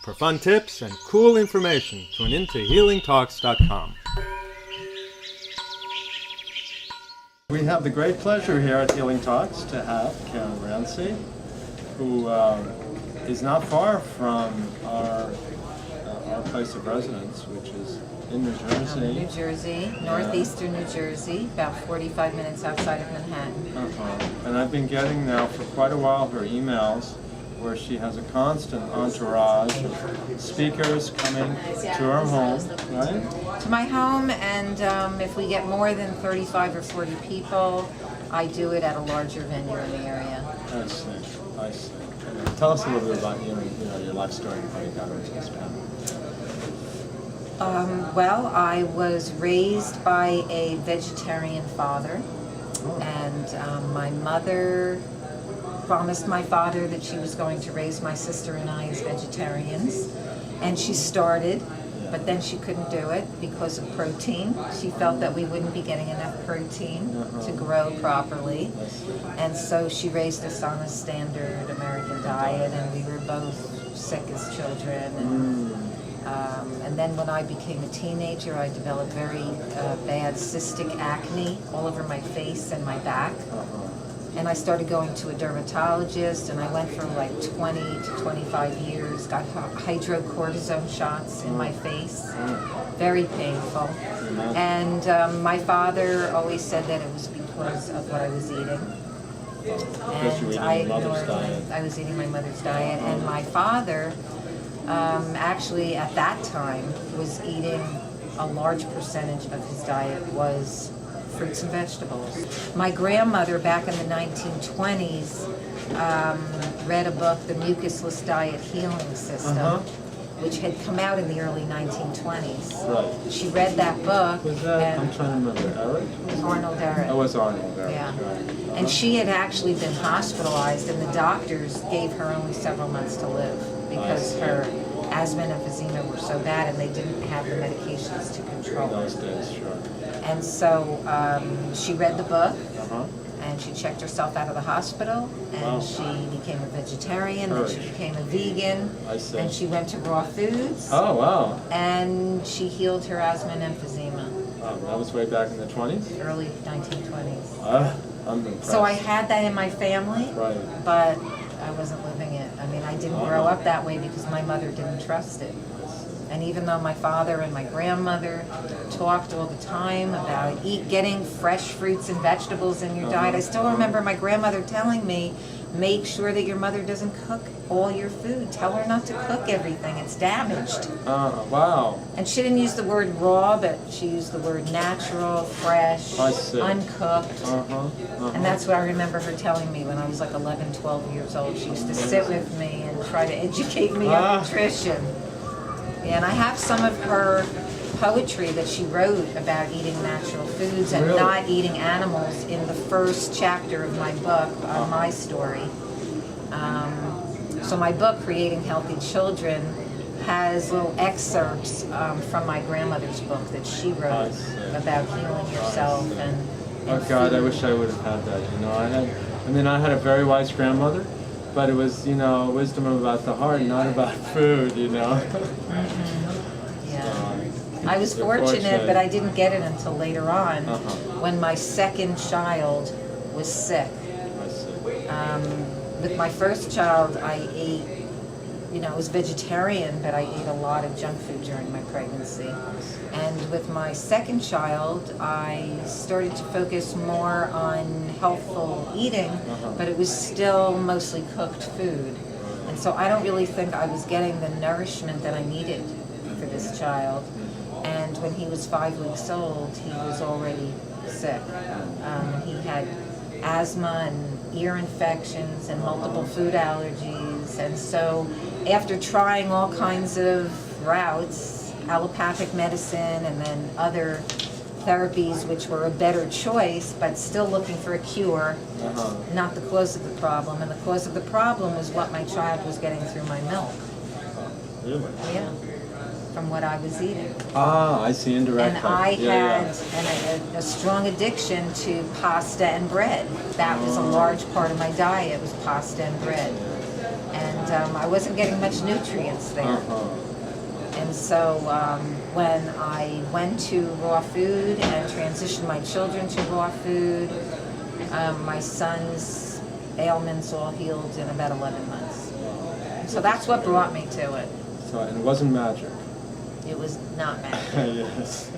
For fun tips and cool information, tune in to HealingTalks.com. We have the great pleasure here at Healing Talks to have Karen Ranzi, who is not far from our place of residence, which is in New Jersey. New Jersey, northeastern New Jersey, about 45 minutes outside of Manhattan. And I've been getting now for quite a while her emails where she has a constant entourage of speakers coming to her home, right? To my home, and if we get more than 35 or 40 people, I do it at a larger venue in the area. I see. Tell us a little bit about your life story and how you got into this family. Well, I was raised by a vegetarian father, and my mother promised my father that she was going to raise my sister and I as vegetarians, and she started, but then she couldn't do it because of protein. She felt that we wouldn't be getting enough protein to grow properly, and so she raised us on a standard American diet, and we were both sick as children. And then when I became a teenager, I developed very bad cystic acne all over my face and my back. And I started going to a dermatologist, and I went for like 20 to 25 years, got hydrocortisone shots in my face, very painful. And my father always said that it was because of what I was eating. And I ignored it. I was eating my mother's diet, and my father actually at that time was eating a large percentage of his diet was fruits and vegetables. My grandmother back in the 1920s read a book, The Mucusless Diet Healing System, which had come out in the early 1920s. Right. She read that book. Was that, I'm trying to remember, Eric? It was Arnold Eric. Oh, it was Arnold Eric. Yeah. Right. And she had actually been hospitalized, and the doctors gave her only several months to live because her asthma and emphysema were so bad, and they didn't have the medications to control In it. those days, sure. And so she read the book, and she checked herself out of the hospital, and she became a vegetarian, then she became a vegan, and she went to raw foods. Oh, wow. And she healed her asthma and emphysema. That was way back in the 20s? Early 1920s. I'm impressed. So I had that in my family, Right. but I wasn't living it. I mean, I didn't grow up that way because my mother didn't trust it. And even though my father and my grandmother talked all the time about getting fresh fruits and vegetables in your diet, I still remember my grandmother telling me, make sure that your mother doesn't cook all your food. Tell her not to cook everything. It's damaged. Wow. And she didn't use the word raw, but she used the word natural, fresh, uncooked. And that's what I remember her telling me when I was like 11, 12 years old. She used to sit with me and try to educate me on nutrition. Yeah, and I have some of her poetry that she wrote about eating natural foods and not eating animals in the first chapter of my book on my story. So my book, Creating Healthy Children, has little excerpts from my grandmother's book that she wrote about healing yourself and Oh God, food. I wish I would have had that. I had a very wise grandmother, but it was, wisdom about the heart, not about food, Yeah. I was fortunate, but I didn't get it until later on when my second child was sick. With my first child, I ate, I was vegetarian, but I ate a lot of junk food during my pregnancy. And with my second child, I started to focus more on healthful eating, but it was still mostly cooked food. And so I don't really think I was getting the nourishment that I needed for this child. And when he was 5 weeks old, he was already sick. He had asthma and ear infections and multiple food allergies. And so after trying all kinds of routes, allopathic medicine and then other therapies which were a better choice, but still looking for a cure, not the cause of the problem. And the cause of the problem was what my child was getting through my milk. Really? Yeah. From what I was eating. I see, indirectly. And I had a strong addiction to pasta and bread. That was a large part of my diet, was pasta and bread. And I wasn't getting much nutrients there. And so when I went to raw food and transitioned my children to raw food, my son's ailments all healed in about 11 months. So that's what brought me to it. So, and it wasn't magic. It was not magic. Yes.